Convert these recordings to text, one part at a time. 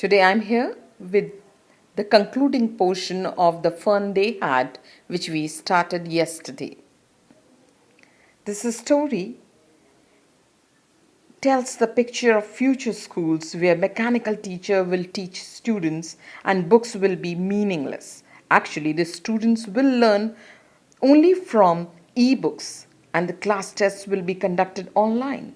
Today I'm here with the concluding portion of the fun they had, which we started yesterday. This story tells the picture of future schools where mechanical teacher will teach students and books will be meaningless. Actually, the students will learn only from e-books and the class tests will be conducted online.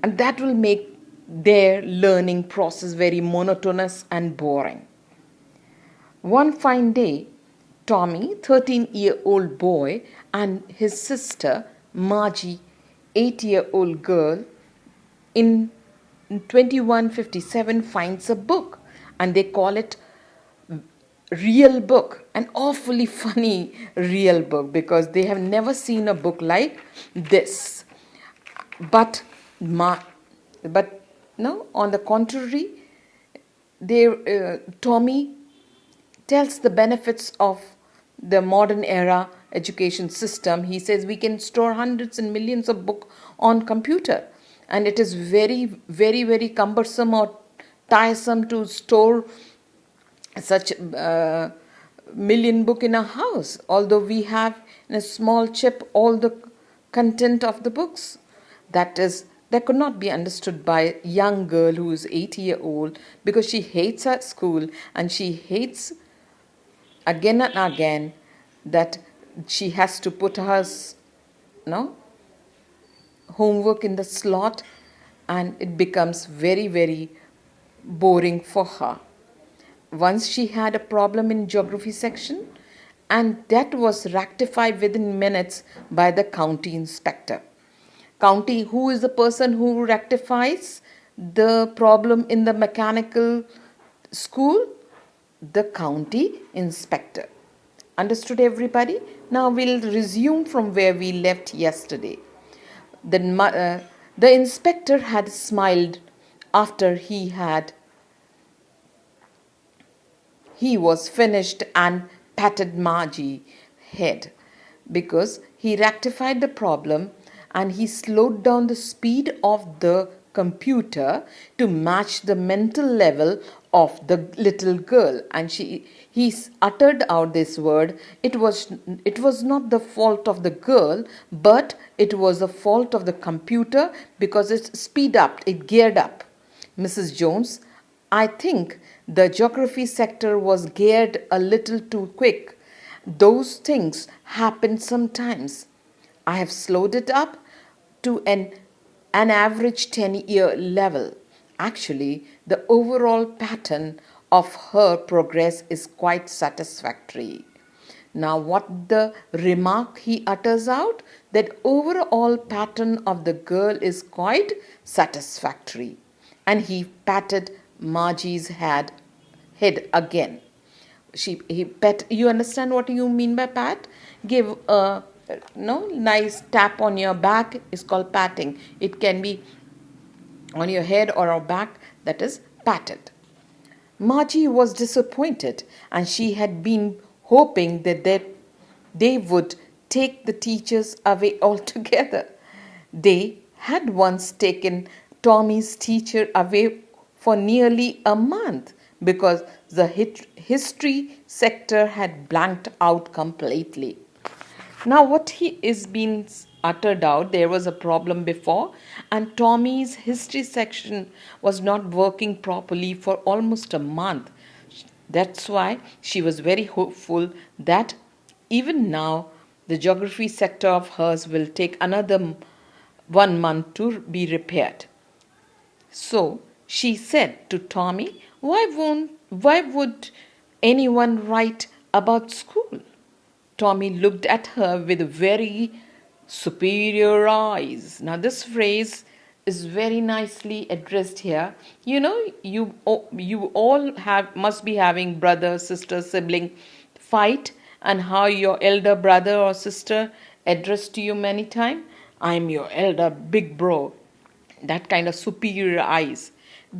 And that will make their learning process very monotonous and boring. One fine day, Tommy, 13-year-old boy, and his sister, Margie, 8-year-old girl, in 2157 finds a book and they call it real book, an awfully funny real book because they have never seen a book like this. But no, on the contrary, Tommy tells the benefits of the modern era education system. He says we can store hundreds and millions of books on computer, and it is very, very, very cumbersome or tiresome to store such million book in a house, although we have in a small chip all the content of the books. That could not be understood by a young girl who is 80-year-old because she hates her school and she hates again and again that she has to put her homework in the slot, and it becomes very, very boring for her. Once she had a problem in geography section, and that was rectified within minutes by the county inspector. Who is the person who rectifies the problem in the mechanical school? The county inspector. Understood, everybody? Now we'll resume from where we left yesterday. The inspector had smiled after he was finished and patted Margie's head because he rectified the problem and he slowed down the speed of the computer to match the mental level of the little girl, and he uttered out this word. It was not the fault of the girl, but it was the fault of the computer because it geared up. Mrs. Jones, I think the geography sector was geared a little too quick. Those things happen sometimes. I have slowed it up to an average 10-year level. Actually, the overall pattern of her progress is quite satisfactory. Now, what the remark he utters out? That overall pattern of the girl is quite satisfactory. And he patted Margie's head again. He pat. You understand what you mean by pat? Give a nice tap on your back is called patting. It can be on your head or our back, that is patted. Margie was disappointed and she had been hoping that they would take the teachers away altogether. They had once taken Tommy's teacher away for nearly a month because the history sector had blanked out completely. Now, what he is being uttered out, there was a problem before, and Tommy's history section was not working properly for almost a month. That's why she was very hopeful that even now the geography sector of hers will take another 1 month to be repaired. So she said to Tommy, why would anyone write about school? Tommy looked at her with very superior eyes. Now, this phrase is very nicely addressed here. You all must be having brother, sister, sibling fight, and how your elder brother or sister addressed to you many times. I'm your elder big bro. That kind of superior eyes.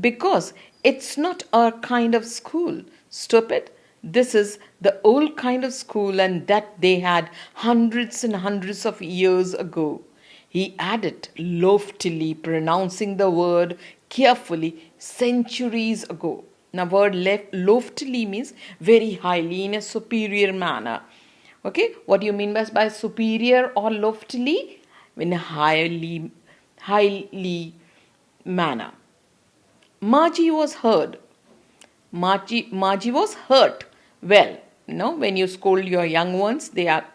Because it's not our kind of school. Stupid. This is the old kind of school, and that they had hundreds and hundreds of years ago. He added loftily, pronouncing the word carefully centuries ago. Now, word loftily means very highly, in a superior manner. Okay, what do you mean by superior or loftily? In a highly manner. Margie was heard. Margie was hurt. Well, when you scold your young ones, they are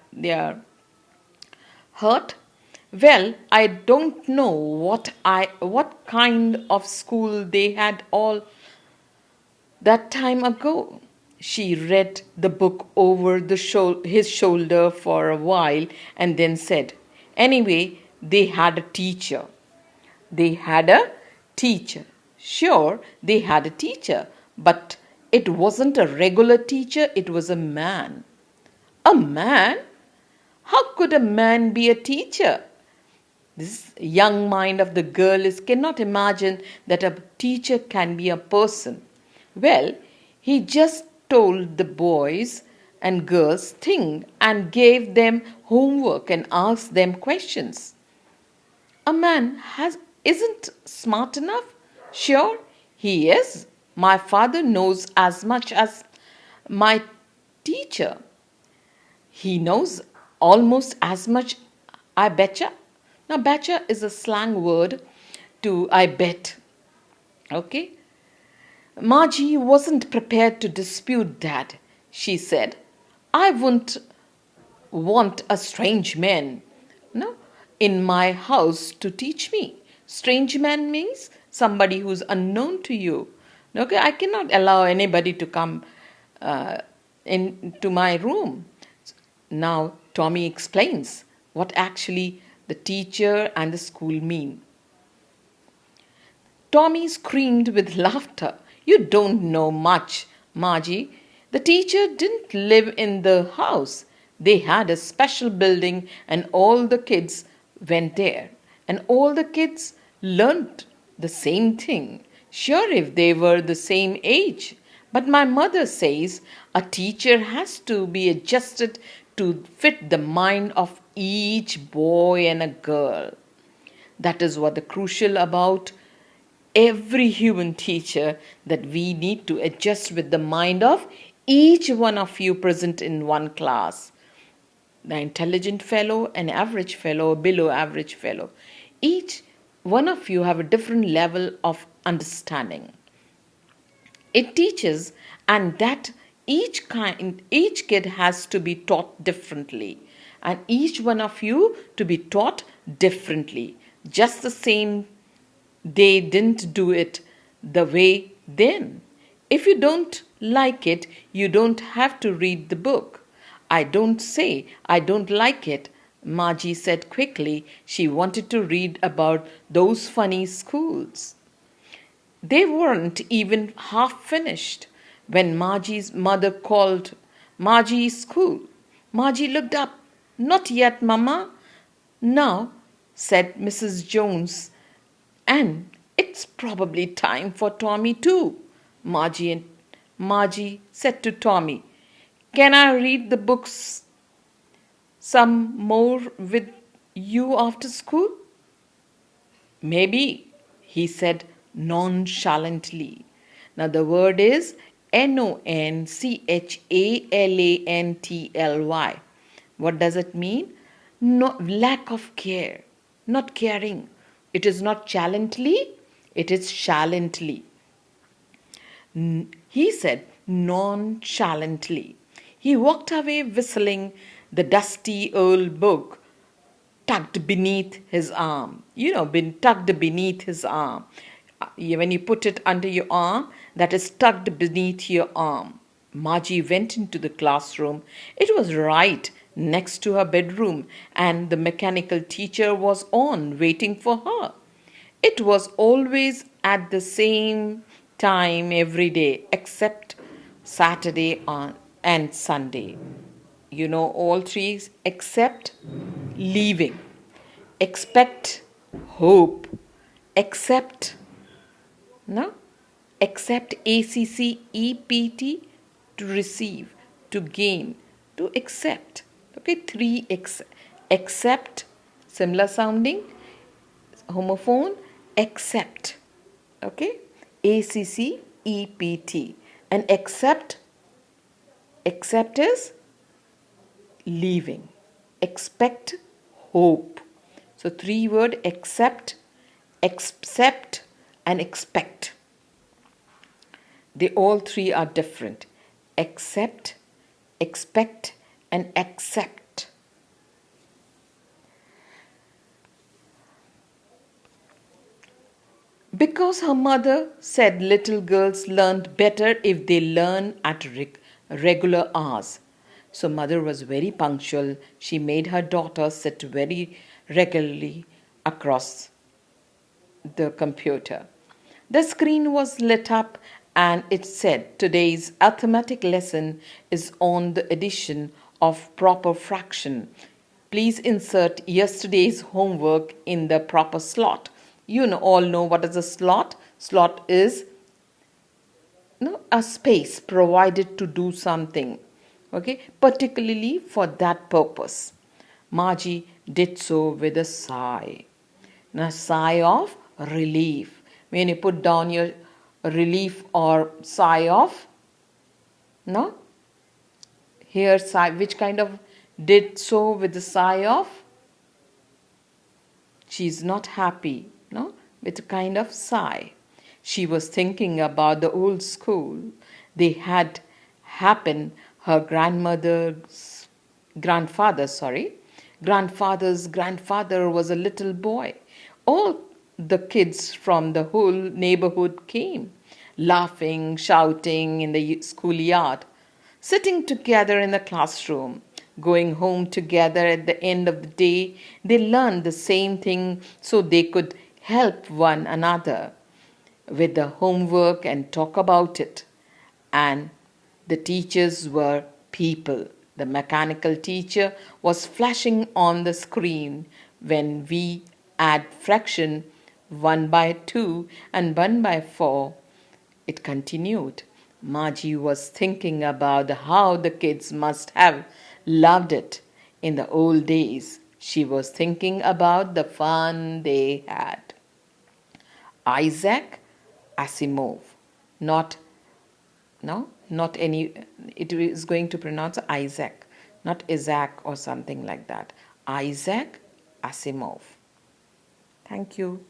hurt. Well, I don't know what kind of school they had all that time ago. She read the book over his shoulder for a while and then said, "Anyway, they had a teacher. They had a teacher. Sure, they had a teacher, but it wasn't a regular teacher, it was a man." "A man? How could a man be a teacher?" This young mind of the girl cannot imagine that a teacher can be a person. Well, he just told the boys and girls things and gave them homework and asked them questions. "A man isn't smart enough?" "Sure, he is. My father knows as much as my teacher. He knows almost as much, I betcha." Now, betcha is a slang word to I bet. Okay? Margie wasn't prepared to dispute that. She said, "I wouldn't want a strange man, no, in my house to teach me." Strange man means somebody who's unknown to you. Okay, I cannot allow anybody to come into my room. Now, Tommy explains what actually the teacher and the school mean. Tommy screamed with laughter. "You don't know much, Margie. The teacher didn't live in the house. They had a special building and all the kids went there. And all the kids learned the same thing. Sure, if they were the same age. But my mother says a teacher has to be adjusted to fit the mind of each boy and a girl. That is what the crucial about every human teacher, that we need to adjust with the mind of each one of you present in one class. The intelligent fellow, an average fellow, below average fellow. Each one of you have a different level of understanding. It teaches, and that each kid has to be taught differently, and each one of you to be taught differently. Just the same, they didn't do it the way then. If you don't like it, you don't have to read the book. I don't say I don't like it, Margie said quickly. She wanted to read about those funny schools. They weren't even half finished when Margie's mother called Margie's school. Margie looked up. "Not yet, Mama." "Now," said Mrs. Jones, "and it's probably time for Tommy too." Margie said to Tommy, "Can I read the books some more with you after school?" "Maybe," he said nonchalantly. Now the word is Nonchalantly. What does it mean? No, lack of care, not caring. It is not challently, it is challently. He said nonchalantly. He walked away whistling, the dusty old book tucked beneath his arm. Been tucked beneath his arm. When you put it under your arm, that is tucked beneath your arm. Margie went into the classroom. It was right next to her bedroom, and the mechanical teacher was on, waiting for her. It was always at the same time every day, except Saturday and Sunday. All three except leaving, expect, hope, accept, no? Accept, ACCEPT, to receive, to gain, to accept. Okay, three accept, similar sounding, homophone, accept. Okay, ACCEPT. And accept is leaving. Expect, hope. So three word: accept, and expect. They all three are different. Accept, expect, and accept. Because her mother said little girls learned better if they learn at regular hours. So mother was very punctual. She made her daughter sit very regularly across the computer. The screen was lit up and it said today's arithmetic lesson is on the addition of proper fraction. Please insert yesterday's homework in the proper slot. All know what is a slot. Slot is a space provided to do something, okay, particularly for that purpose. Margie did so with a sigh. A sigh of relief. When you put down your relief or sigh of, no? Here, sigh, which kind of did so with the sigh of? She's not happy, no? With a kind of sigh. She was thinking about the old school. They had happened, her grandfather's grandfather was a little boy. All the kids from the whole neighborhood came, laughing, shouting in the schoolyard, sitting together in the classroom, going home together at the end of the day. They learned the same thing so they could help one another with the homework and talk about it. And the teachers were people. The mechanical teacher was flashing on the screen when we add fraction 1 by 2 and 1 by 4. It continued. Margie was thinking about how the kids must have loved it in the old days. She was thinking about the fun they had. Isaac Asimov, not no, not any. It is going to pronounce Isaac, not Isaac or something like that. Isaac Asimov. Thank you.